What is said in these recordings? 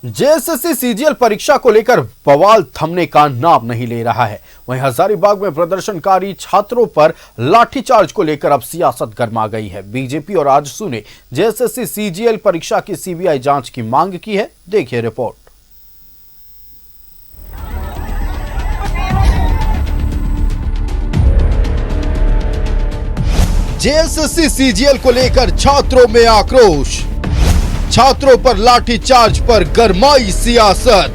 JSSC CGL परीक्षा को लेकर बवाल थमने का नाम नहीं ले रहा है। वहीं हजारीबाग में प्रदर्शनकारी छात्रों पर लाठीचार्ज को लेकर अब सियासत गर्मा गई है। बीजेपी और आजसू ने जेएसएससी सीजीएल परीक्षा की सीबीआई जांच की मांग की है। देखिए रिपोर्ट। जेएसएससी सीजीएल को लेकर छात्रों में आक्रोश, छात्रों पर लाठीचार्ज पर गरमाई सियासत।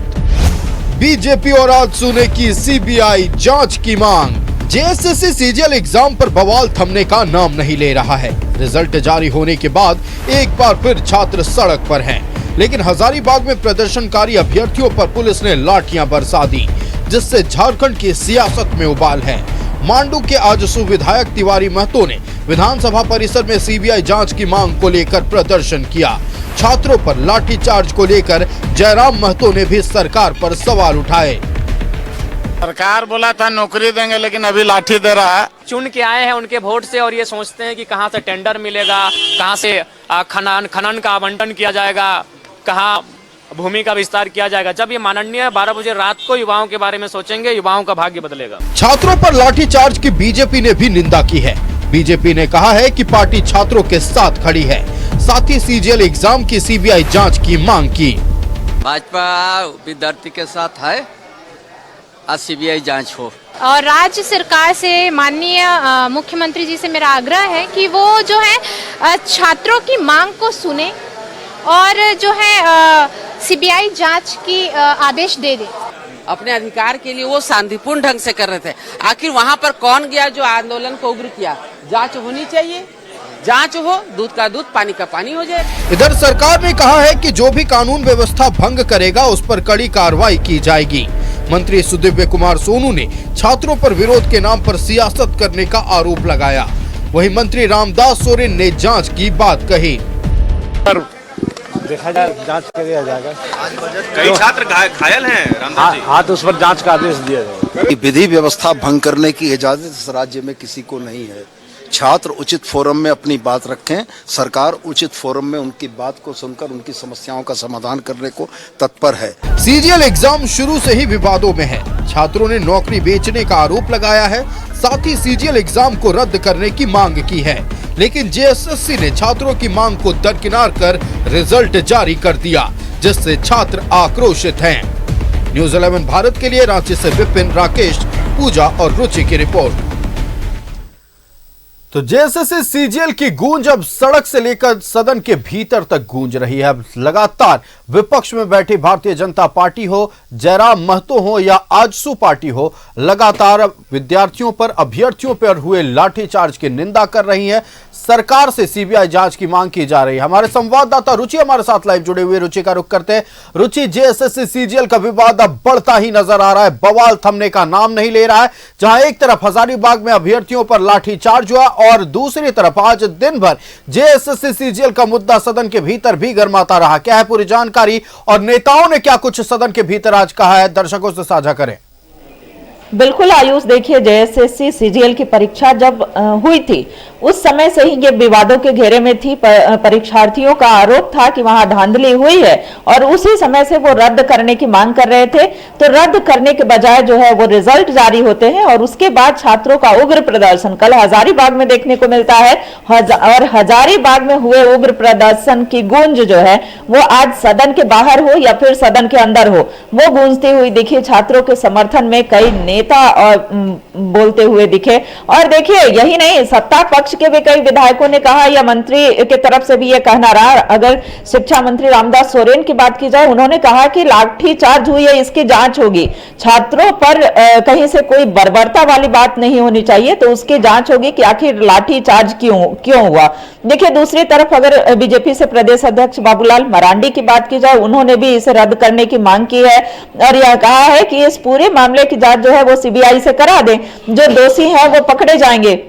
बीजेपी और आजसू ने की सीबीआई जांच की मांग। जेएसएससी सीजीएल एग्जाम पर बवाल थमने का नाम नहीं ले रहा है। रिजल्ट जारी होने के बाद एक बार फिर छात्र सड़क पर हैं, लेकिन हजारीबाग में प्रदर्शनकारी अभ्यर्थियों पर पुलिस ने लाठियां बरसा दी, जिससे झारखंड की सियासत में उबाल है। मांडू के आजसू विधायक तिवारी महतो ने विधानसभा परिसर में सीबीआई जांच की मांग को लेकर प्रदर्शन किया। छात्रों पर लाठीचार्ज को लेकर जयराम महतो ने भी सरकार पर सवाल उठाए। सरकार बोला था नौकरी देंगे, लेकिन अभी लाठी दे रहा है। चुन के आए हैं उनके वोट से और ये सोचते हैं कि कहां से टेंडर मिलेगा, कहां से खनन का आवंटन किया जाएगा, कहां भूमि का विस्तार किया जाएगा। जब ये माननीय 12 बजे रात को युवाओं के बारे में सोचेंगे, युवाओं का भाग्य बदलेगा। छात्रों पर लाठीचार्ज की बीजेपी ने भी निंदा की है। बीजेपी ने कहा है कि पार्टी छात्रों के साथ खड़ी है, साथ ही सीजीएल एग्जाम की सीबीआई जांच की मांग की। भाजपा विद्यार्थी के साथ है, आज सीबीआई जांच हो। और राज्य सरकार से माननीय मुख्यमंत्री जी से मेरा आग्रह है कि वो जो है छात्रों की मांग को सुने और जो है सीबीआई जांच की आदेश दे दे। अपने अधिकार के लिए वो शांतिपूर्ण ढंग से कर रहे थे। आखिर वहाँ पर कौन गया जो आंदोलन को उग्र किया? जांच होनी चाहिए, जांच हो, दूध का दूध पानी का पानी हो जाए। इधर सरकार ने कहा है कि जो भी कानून व्यवस्था भंग करेगा उस पर कड़ी कार्रवाई की जाएगी। मंत्री सुदिव्य कुमार सोनू ने छात्रों पर विरोध के नाम पर सियासत करने का आरोप लगाया। वहीं मंत्री रामदास सोरेन ने जांच की बात कही। देखा जाए, जांच किया जाएगा। कई छात्र घायल हैं रामदास जी। हाँ, तो उस पर जांच का आदेश दिया जाएगा। विधि व्यवस्था भंग करने की इजाजत इस राज्य में किसी को नहीं है। छात्र उचित फोरम में अपनी बात रखें, सरकार उचित फोरम में उनकी बात को सुनकर उनकी समस्याओं का समाधान करने को तत्पर है। सीजीएल एग्जाम शुरू से ही विवादों में है। छात्रों ने नौकरी बेचने का आरोप लगाया है, साथ ही सीजीएल एग्जाम को रद्द करने की मांग की है, लेकिन जेएसएससी ने छात्रों की मांग को दरकिनार कर रिजल्ट जारी कर दिया, जिससे छात्र आक्रोशित हैं। न्यूज़ 11 भारत के लिए रांची से विपिन, राकेश, पूजा और रुचि की रिपोर्ट। तो जेएसएससी सीजीएल की गूंज अब सड़क से लेकर सदन के भीतर तक गूंज रही है। अब लगातार विपक्ष में बैठी भारतीय जनता पार्टी हो, जयराम महतो हो या आजसू पार्टी हो, लगातार विद्यार्थियों पर, अभ्यर्थियों पर हुए लाठीचार्ज की निंदा कर रही है। सरकार से सीबीआई जांच की मांग की जा रही है। हमारे संवाददाता रुचि हमारे साथ लाइव जुड़े हुए, रुचि का रुख करते हैं। रुचि, जेएसएससी सीजीएल का विवाद अब बढ़ता ही नजर आ रहा है, बवाल थमने का नाम नहीं ले रहा है। जहां एक तरफ हजारीबाग में अभ्यर्थियों पर लाठीचार्ज हुआ और दूसरी तरफ आज दिन भर जेएसएससी सीजीएल का मुद्दा सदन के भीतर भी गर्माता रहा। क्या है पूरी जानकारी और नेताओं ने क्या कुछ सदन के भीतर आज कहा है, दर्शकों से साझा करें। बिल्कुल आयुष, देखिए जेएसएससी सीजीएल की परीक्षा जब हुई थी उस समय से ही ये विवादों के घेरे में थी। परीक्षार्थियों का आरोप था कि वहां धांधली हुई है और उसी समय से वो रद्द करने की मांग कर रहे थे। तो रद्द करने के बजाय जो है वो रिजल्ट जारी होते हैं और उसके बाद छात्रों का उग्र प्रदर्शन कल हजारीबाग में देखने को मिलता है। और हजारीबाग में हुए उग्र प्रदर्शन की गूंज जो है वो आज सदन के बाहर हो या फिर सदन के अंदर हो, वो गूंजती हुई दिखी। छात्रों के समर्थन में कई नेता और बोलते हुए दिखे। और देखिए यही नहीं, सत्ता पक्ष के भी कई विधायकों ने कहा या मंत्री के तरफ से भी ये कहना रहा। अगर शिक्षा मंत्री रामदास सोरेन की बात की जाए, उन्होंने कहा कि लाठीचार्ज हुई है, इसकी जांच होगी। छात्रों पर कहीं से कोई बर्बरता वाली बात नहीं होनी चाहिए, तो उसकी जांच होगी कि आखिर लाठीचार्ज क्यों हुआ। देखिए दूसरी तरफ अगर बीजेपी से प्रदेश अध्यक्ष बाबूलाल मरांडी की बात की जाए, उन्होंने भी इसे रद्द करने की मांग की है और यह कहा है कि इस पूरे मामले की जांच जो है वो सीबीआई से करा दें, जो दोषी है वो पकड़े जाएंगे।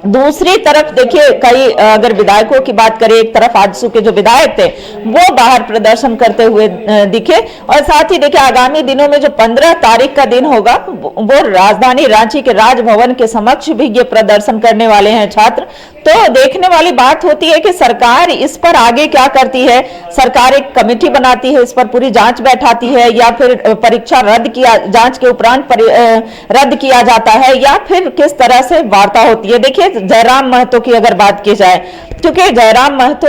दूसरी तरफ देखिए कई अगर विधायकों की बात करें, एक तरफ आजसू के जो विधायक थे वो बाहर प्रदर्शन करते हुए दिखे, और साथ ही देखिए आगामी दिनों में जो 15 तारीख का दिन होगा वो राजधानी रांची के राजभवन के समक्ष भी ये प्रदर्शन करने वाले हैं छात्र। तो देखने वाली बात होती है कि सरकार इस पर आगे क्या करती है। सरकार एक कमेटी बनाती है, इस पर पूरी जांच बैठाती है, या फिर परीक्षा जांच के उपरांत रद्द किया जाता है, या फिर किस तरह से वार्ता होती है। देखिए जयराम महतो की अगर बात की जाए, क्योंकि जयराम महतो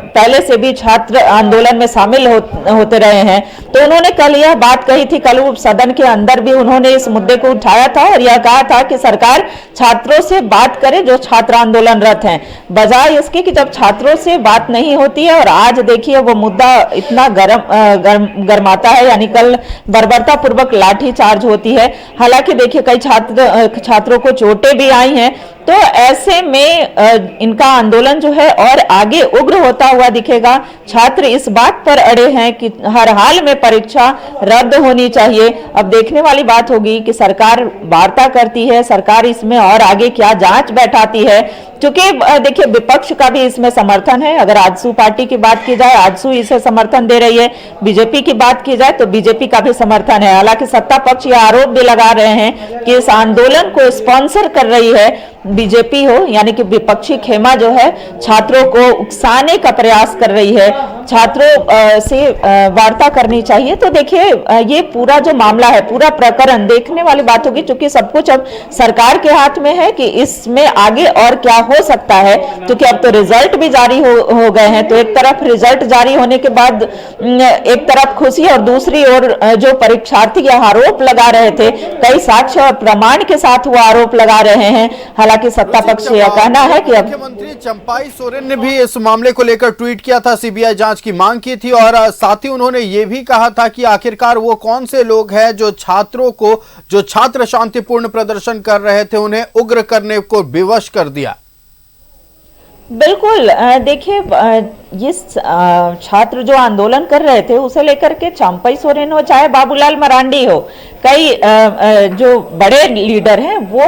पहले से भी छात्र आंदोलन में शामिल होते रहे हैं, तो उन्होंने कल यह बात कही थी, कल सदन के अंदर भी उन्होंने इस मुद्दे को उठाया था और यह कहा था कि सरकार छात्रों से बात करे जो छात्र आंदोलनरत हैं, बजाय इसके कि जब छात्रों से बात नहीं होती है। और आज देखिए वो मुद्दा इतना गरमाता है, यानी कल बर्बरता पूर्वक लाठी चार्ज होती है। हालांकि देखिए कई छात्रों को चोटें भी आई हैं, तो ऐसे में इनका आंदोलन जो है और आगे उग्र होता हुआ दिखेगा। छात्र इस बात पर अड़े हैं कि हर हाल में परीक्षा रद्द होनी चाहिए। अब देखने वाली बात होगी कि सरकार वार्ता करती है, सरकार इसमें और आगे क्या जांच बैठाती है, क्योंकि देखिए विपक्ष का भी इसमें समर्थन है। अगर आजसू पार्टी की बात की जाए, आजसू इसे समर्थन दे रही है, बीजेपी की बात की जाए तो बीजेपी का भी समर्थन है। हालांकि सत्ता पक्ष यह आरोप भी लगा रहे हैं कि इस आंदोलन को स्पॉन्सर कर रही है बीजेपी हो, यानी कि विपक्षी खेमा जो है छात्रों को उकसाने का प्रयास कर रही है, छात्रों से वार्ता करनी चाहिए। तो देखिए ये पूरा जो मामला है, पूरा प्रकरण देखने वाली बात होगी, क्योंकि सब कुछ अब सरकार के हाथ में है कि इसमें आगे और क्या हो सकता है। क्योंकि अब तो रिजल्ट भी जारी हो गए हैं, तो एक तरफ रिजल्ट जारी होने के बाद एक तरफ खुशी, और दूसरी ओर जो परीक्षार्थी यह आरोप लगा रहे थे, कई साक्ष्य और प्रमाण के साथ वो आरोप लगा रहे हैं। हालांकि सत्ता पक्ष यह कहना है कि अब मुख्यमंत्री चंपाई सोरेन ने भी इस मामले को लेकर ट्वीट किया था, सीबीआई जांच की मांग की थी, और साथ ही उन्होंने ये भी कहा था कि आखिरकार वो कौन से लोग हैं जो छात्र शांतिपूर्ण प्रदर्शन कर रहे थे उन्हें उग्र करने को विवश कर दिया। बिल्कुल, देखिए ये छात्र जो आंदोलन कर रहे थे उसे लेकर के चंपाई सोरेन हो चाहे बाबूलाल मरांडी हो, कई जो बड़े लीडर हैं वो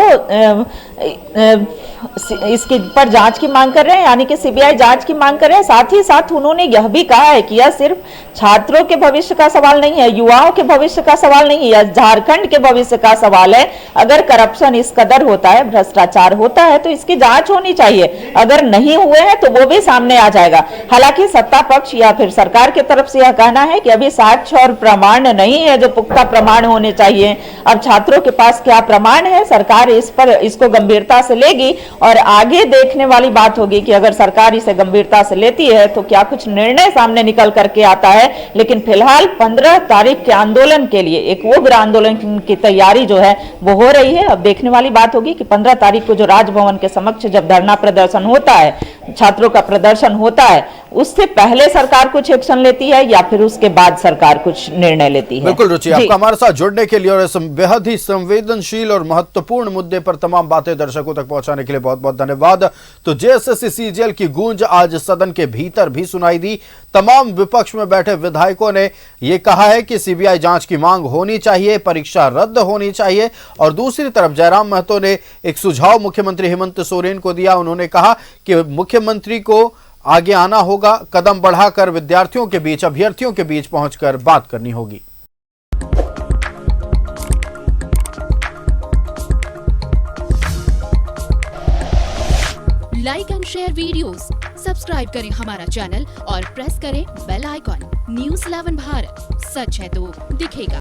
इसके पर जांच की मांग कर रहे हैं, यानी कि सीबीआई जांच की मांग कर रहे हैं। साथ ही साथ उन्होंने यह भी कहा है कि यह सिर्फ छात्रों के भविष्य का सवाल नहीं है, युवाओं के भविष्य का सवाल नहीं है, यह झारखंड के भविष्य का सवाल है। अगर करप्शन इस कदर होता है, भ्रष्टाचार होता है, तो इसकी जांच होनी चाहिए। अगर नहीं हुए हैं तो वो भी सामने आ जाएगा। हालांकि सत्ता पक्ष या फिर सरकार की तरफ से यह कहना है कि अभी साक्ष्य और प्रमाण नहीं है जो पुख्ता प्रमाण होने चाहिए। अब छात्रों के पास क्या प्रमाण है, सरकार इसको गंभीरता से लेगी, और आगे देखने वाली बात होगी कि अगर सरकार इसे गंभीरता से लेती है तो क्या कुछ निर्णय सामने निकल करके आता है। लेकिन फिलहाल 15 तारीख के आंदोलन के लिए एक उग्र आंदोलन की तैयारी जो है वो हो रही है। अब देखने वाली बात होगी कि 15 तारीख को जो राजभवन के समक्ष जब धरना प्रदर्शन होता है, छात्रों का प्रदर्शन होता है, उससे पहले सरकार कुछ एक्शन लेती है या फिर उसके बाद सरकार कुछ निर्णय लेती है। बिल्कुल रुचि, आपका हमारे साथ जुड़ने के लिए और इस बेहद ही संवेदनशील और महत्वपूर्ण मुद्दे पर तमाम बातें दर्शकों तक पहुंचाने के लिए बहुत बहुत धन्यवाद। तो जेएसएससी सीजीएल की गूंज आज सदन के भीतर भी सुनाई दी। तमाम विपक्ष में बैठे विधायकों ने यह कहा है कि सीबीआई जांच की मांग होनी चाहिए, परीक्षा रद्द होनी चाहिए, और दूसरी तरफ जयराम महतो ने एक सुझाव मुख्यमंत्री हेमंत सोरेन को दिया। उन्होंने कहा कि मुख्यमंत्री को आगे आना होगा, कदम बढ़ाकर विद्यार्थियों के बीच, अभ्यर्थियों के बीच पहुंचकर बात करनी होगी। Like and share videos, subscribe करें हमारा चैनल और प्रेस करें बेल आइकॉन। न्यूज़ 11 भारत, सच है तो दिखेगा।